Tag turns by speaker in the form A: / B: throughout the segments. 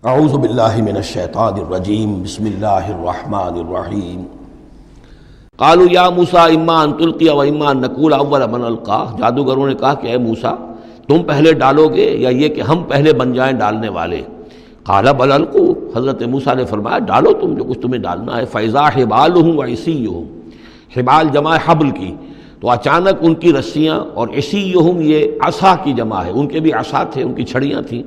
A: اعوذ باللہ من الشیطان الرجیم بسم اللہ الرحمن الرحیم قالوا یا موسیٰ اما ان تلقی و اما ان نکون اول من القا۔ جادوگروں نے کہا کہ اے موسیٰ تم پہلے ڈالو گے یا یہ کہ ہم پہلے بن جائیں ڈالنے والے۔ قال بل القوا، حضرت موسیٰ نے فرمایا ڈالو تم جو کچھ تمہیں ڈالنا ہے۔ فاذا حبالهم وعصیهم، حبال جمع حبل کی، تو اچانک ان کی رسیاں، اور عصیہم یہ عصا کی جمع ہے، ان کے بھی عصا تھے، ان کی چھڑیاں تھیں،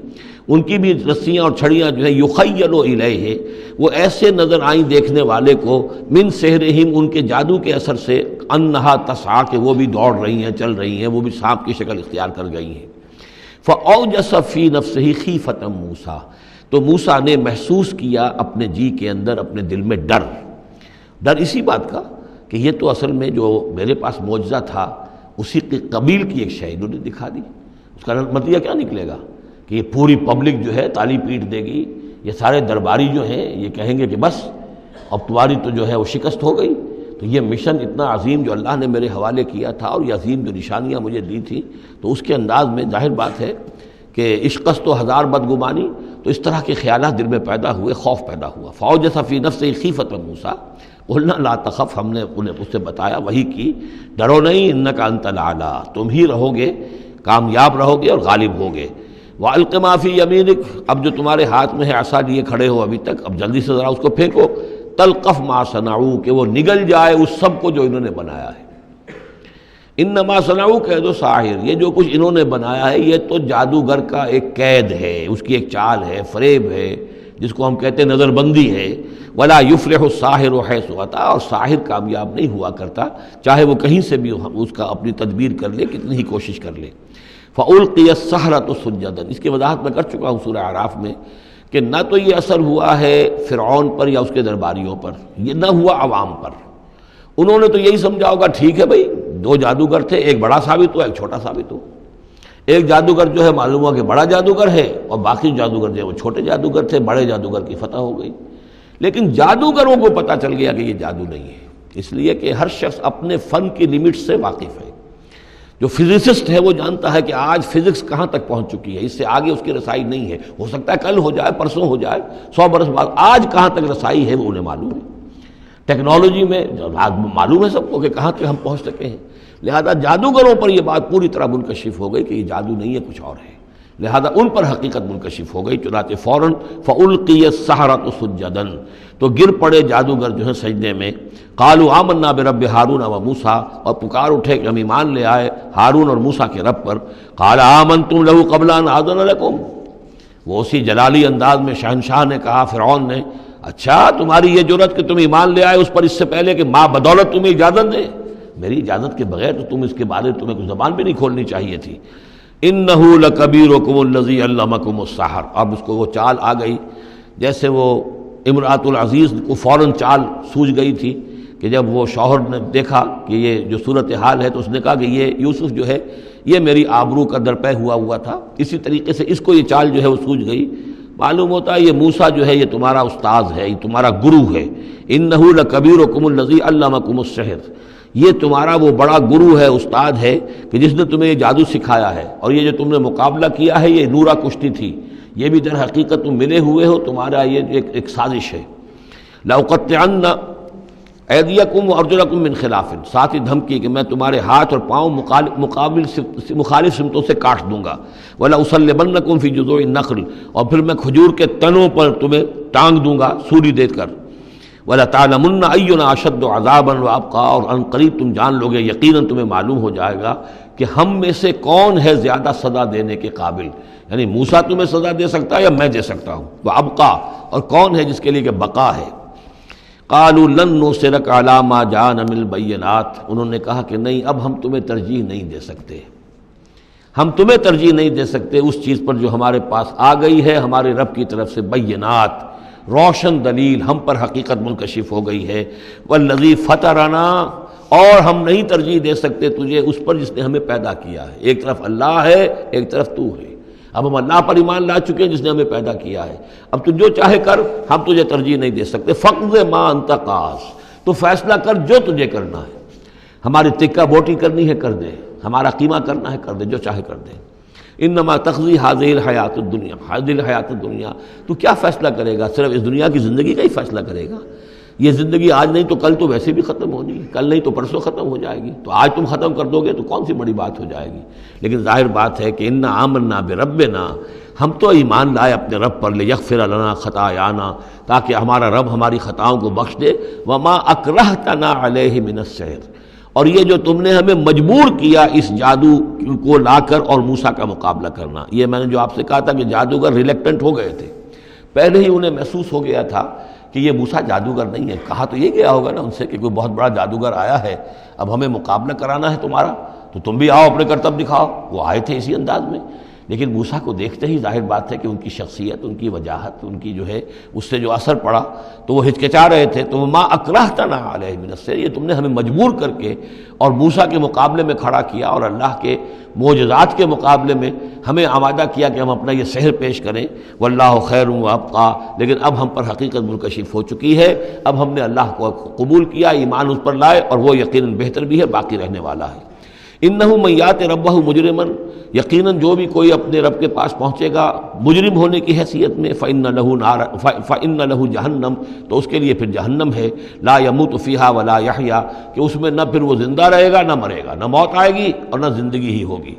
A: ان کی بھی رسیاں اور چھڑیاں جو ہے یخیل الیہ، وہ ایسے نظر آئیں دیکھنے والے کو، من سحرہم، ان کے جادو کے اثر سے، انہا تسعی، کہ وہ بھی دوڑ رہی ہیں، چل رہی ہیں، وہ بھی سانپ کی شکل اختیار کر گئی ہیں۔ فاوجس فی نفسہ خیفۃ موسیٰ، تو موسیٰ نے محسوس کیا اپنے جی کے اندر، اپنے دل میں ڈر اسی بات کا کہ یہ تو اصل میں جو میرے پاس معجزہ تھا اسی کے قبیل کی ایک شے انہوں نے دکھا دی۔ اس کا نتیجہ کیا نکلے گا کہ یہ پوری پبلک جو ہے تالی پیٹ دے گی، یہ سارے درباری جو ہیں یہ کہیں گے کہ بس اب تمہاری تو جو ہے وہ شکست ہو گئی۔ تو یہ مشن اتنا عظیم جو اللہ نے میرے حوالے کیا تھا، اور یہ عظیم جو نشانیاں مجھے دی تھیں، تو اس کے انداز میں ظاہر بات ہے کہ عشقست تو ہزار بدگمانی، تو اس طرح کے خیالات دل میں پیدا ہوئے، خوف پیدا ہوا۔ فاوجس فی نفسہ خیفۃ موسیٰ قلنا لا تخف، ہم نے انہیں اس سے بتایا، وہی کی، ڈرو نہیں، انک انت الاعلی، تم ہی رہو گے، کامیاب رہو گے اور غالب ہوگے۔ وَأَلْقِ مَا فِي يَمِينِكَ، اب جو تمہارے ہاتھ میں ہے عصا لیے کھڑے ہو ابھی تک، اب جلدی سے ذرا اس کو پھینکو، تلقف ما صنعوا، کہ وہ نگل جائے اس سب کو جو انہوں نے بنایا ہے۔ انما صنعوا کید ساحر، یہ جو کچھ انہوں نے بنایا ہے یہ تو جادوگر کا ایک قید ہے، اس کی ایک چال ہے، فریب ہے، جس کو ہم کہتے ہیں نظر بندی ہے۔ ولا یفلح الساحر حیث اتی، اور ساحر کامیاب نہیں ہوا کرتا چاہے وہ کہیں سے بھی اس کا اپنی تدبیر کر لے، کتنی ہی کوشش کر لے۔ فَأُلْقِيَ السَّحَرَةُ سُجَّدًا، اس کی وضاحت میں کر چکا ہوں سورہ اعراف میں کہ نہ تو یہ اثر ہوا ہے فرعون پر یا اس کے درباریوں پر، یہ نہ ہوا عوام پر۔ انہوں نے تو یہی سمجھا ہوگا ٹھیک ہے بھائی، دو جادوگر تھے، ایک بڑا ثابت ہوا، ایک چھوٹا ثابت ہوا۔ ایک جادوگر جو ہے معلوم ہوا کہ بڑا جادوگر ہے، اور باقی جادوگر جو ہے وہ چھوٹے جادوگر تھے، بڑے جادوگر کی فتح ہو گئی۔ لیکن جادوگروں کو پتہ چل گیا کہ یہ جادو نہیں ہے، اس لیے کہ ہر شخص اپنے فن کی لمٹ سے واقف ہے۔ جو فزسسٹ ہے وہ جانتا ہے کہ آج فزکس کہاں تک پہنچ چکی ہے، اس سے آگے اس کی رسائی نہیں ہے، ہو سکتا ہے کل ہو جائے، پرسوں ہو جائے، 100 برس بعد، آج کہاں تک رسائی ہے وہ انہیں معلوم ہے۔ ٹیکنالوجی میں معلوم ہے سب کو کہ کہاں تک ہم پہنچ سکے ہیں، لہذا جادوگروں پر یہ بات پوری طرح منکشف ہو گئی کہ یہ جادو نہیں ہے، کچھ اور ہے، لہذا ان پر حقیقت منکشف ہو گئی۔ چنانچہ فوراً فَأُلْقِيَ السَّحَرَةُ سُجَّدًا، تو گر پڑے جادوگر جو ہیں سجدے میں۔ قالوا آمنا برب ہارون و موسیٰ، اور پکار اٹھے کہ ہم ایمان لے آئے ہارون اور موسیٰ کے رب پر۔ قال آمنتم لہ قبل ان آذن لکم، وہ اسی جلالی انداز میں شہنشاہ نے کہا، فرعون نے، اچھا تمہاری یہ جرت کہ تم ایمان لے آئے اس پر اس سے پہلے کہ ماں بدولت تمہیں اجازت دے، میری اجازت کے بغیر تو تم اس کے بارے میں تمہیں کچھ زبان بھی نہیں کھولنی چاہیے تھی۔ انہ لکبیرکم الذی علمکم السحر، اب اس کو وہ چال آ گئی، جیسے وہ امرأۃ العزیز کو فوراً چال سوجھ گئی تھی کہ جب وہ شوہر نے دیکھا کہ یہ جو صورتحال ہے تو اس نے کہا کہ یہ یوسف جو ہے یہ میری آبرو کا درپے ہوا تھا، اسی طریقے سے اس کو یہ چال جو ہے وہ سوجھ گئی۔ معلوم ہوتا ہے یہ موسیٰ جو ہے یہ تمہارا استاذ ہے، یہ تمہارا گرو ہے۔ انہ لکبیرکم الذی علمکم السحر، یہ تمہارا وہ بڑا گرو ہے، استاد ہے کہ جس نے تمہیں یہ جادو سکھایا ہے، اور یہ جو تم نے مقابلہ کیا ہے یہ نورا کشتی تھی، یہ بھی در حقیقت تم ملے ہوئے ہو، تمہارا یہ ایک سازش ہے۔ لأقطعن ایدیکم وارجلکم من خلاف، ساتھ ہی دھمکی کہ میں تمہارے ہاتھ اور پاؤں مخالف سمتوں سے کاٹ دوں گا۔ ولاصلبنکم فی جذوع النخل، اور پھر میں کھجور کے تنوں پر تمہیں ٹانگ دوں گا سولی دے کر۔ وَلَتَعْلَمُنَّ أَيُّنَا أَشَدُّ عَذَابًا وَأَبْقَىٰ، اور ان قریب تم جان لوگے، یقیناً تمہیں معلوم ہو جائے گا کہ ہم میں سے کون ہے زیادہ سزا دینے کے قابل، یعنی موسیٰ تمہیں سزا دے سکتا ہے یا میں دے سکتا ہوں، وَأَبْقَىٰ، اور کون ہے جس کے لیے کہ بقا ہے۔ قَالُوا لَن نُّؤْثِرَكَ عَلَىٰ مَا جَاءَنَا مِنَ الْبَيِّنَاتِ، انہوں نے کہا کہ نہیں، اب ہم تمہیں ترجیح نہیں دے سکتے، ہم تمہیں ترجیح نہیں دے سکتے اس چیز پر جو ہمارے پاس آ گئی ہے ہمارے رب کی طرف سے، بینات، روشن دلیل ہم پر حقیقت منکشف ہو گئی ہے۔ والذی فطرنا، اور ہم نہیں ترجیح دے سکتے تجھے اس پر جس نے ہمیں پیدا کیا ہے، ایک طرف اللہ ہے ایک طرف تو ہے، اب ہم اللہ پر ایمان لا چکے ہیں جس نے ہمیں پیدا کیا ہے، اب تو جو چاہے کر، ہم تجھے ترجیح نہیں دے سکتے۔ فقض ما انت قاض، تو فیصلہ کر جو تجھے کرنا ہے، ہماری تکہ بوٹی کرنی ہے کر دے، ہمارا قیمہ کرنا ہے کر دے، جو چاہے کر دے۔ انما تقضی حاضر الحیات الدنیا، حاضر الحیات الدنیا، تو کیا فیصلہ کرے گا؟ صرف اس دنیا کی زندگی کا ہی فیصلہ کرے گا؟ یہ زندگی آج نہیں تو کل تو ویسے بھی ختم ہونی ہے، کل نہیں تو پرسوں ختم ہو جائے گی، تو آج تم ختم کر دو گے تو کون سی بڑی بات ہو جائے گی؟ لیکن ظاہر بات ہے کہ انا آمنا بربنا، ہم تو ایمان لائے اپنے رب پر، لیغفر لنا خطایانا، تاکہ ہمارا رب ہماری خطاؤں کو بخش دے، وما اکرہتنا علیہ من السحر، اور یہ جو تم نے ہمیں مجبور کیا اس جادو کو لا کر اور موسیٰ کا مقابلہ کرنا۔ یہ میں نے جو آپ سے کہا تھا کہ جادوگر ریلیکٹنٹ ہو گئے تھے، پہلے ہی انہیں محسوس ہو گیا تھا کہ یہ موسیٰ جادوگر نہیں ہے۔ کہا تو یہ گیا ہوگا نا ان سے کہ کوئی بہت بڑا جادوگر آیا ہے، اب ہمیں مقابلہ کرانا ہے تمہارا، تو تم بھی آؤ، اپنے کرتب دکھاؤ۔ وہ آئے تھے اسی انداز میں، لیکن موسیٰ کو دیکھتے ہی ظاہر بات ہے کہ ان کی شخصیت، ان کی وجاہت، ان کی جو ہے اس سے جو اثر پڑا تو وہ ہچکچا رہے تھے۔ تو ما اکرہتنا علیہ من السحر، یہ تم نے ہمیں مجبور کر کے اور موسیٰ کے مقابلے میں کھڑا کیا اور اللہ کے معجزات کے مقابلے میں ہمیں آمادہ کیا کہ ہم اپنا یہ سحر پیش کریں۔ واللہ خیر وابقیٰ، لیکن اب ہم پر حقیقت منکشف ہو چکی ہے، اب ہم نے اللہ کو قبول کیا، ایمان اس پر لائے، اور وہ یقیناً بہتر بھی ہے، باقی رہنے والا ہے۔ انہ من یات ربہ مجرما، یقیناً جو بھی کوئی اپنے رب کے پاس پہنچے گا مجرم ہونے کی حیثیت میں، فإن لہ جہنم، تو اس کے لیے پھر جہنم ہے، لا یموت فیہا ولا یحیا، کہ اس میں نہ پھر وہ زندہ رہے گا نہ مرے گا، نہ موت آئے گی اور نہ زندگی ہی ہوگی۔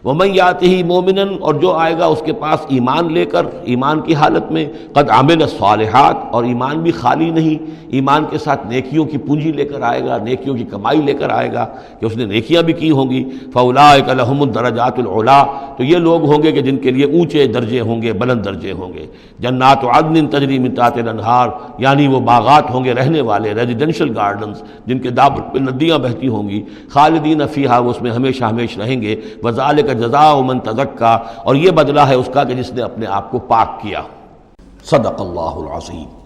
A: ومن یاتہ مومنا، اور جو آئے گا اس کے پاس ایمان لے کر، ایمان کی حالت میں، قد عمل الصالحات، اور ایمان بھی خالی نہیں، ایمان کے ساتھ نیکیوں کی پونجی لے کر آئے گا، نیکیوں کی کمائی لے کر آئے گا کہ اس نے نیکیاں بھی کی ہوں گی۔ فاولئک لہم الدرجات العلی، تو یہ لوگ ہوں گے کہ جن کے لیے اونچے درجے ہوں گے، بلند درجے ہوں گے۔ جنات عدن تجری من تحتها الانہار، یعنی وہ باغات ہوں گے رہنے والے، ریزیڈینشل گارڈنز جن کے دامن پہ ندیاں بہتی ہوں گی، خالدین فیہا، وہ اس میں ہمیشہ ہمیشہ رہیں گے۔ وذالک جزاء من تزکا، اور یہ بدلہ ہے اس کا کہ جس نے اپنے آپ کو پاک کیا۔ صدق اللہ العظیم۔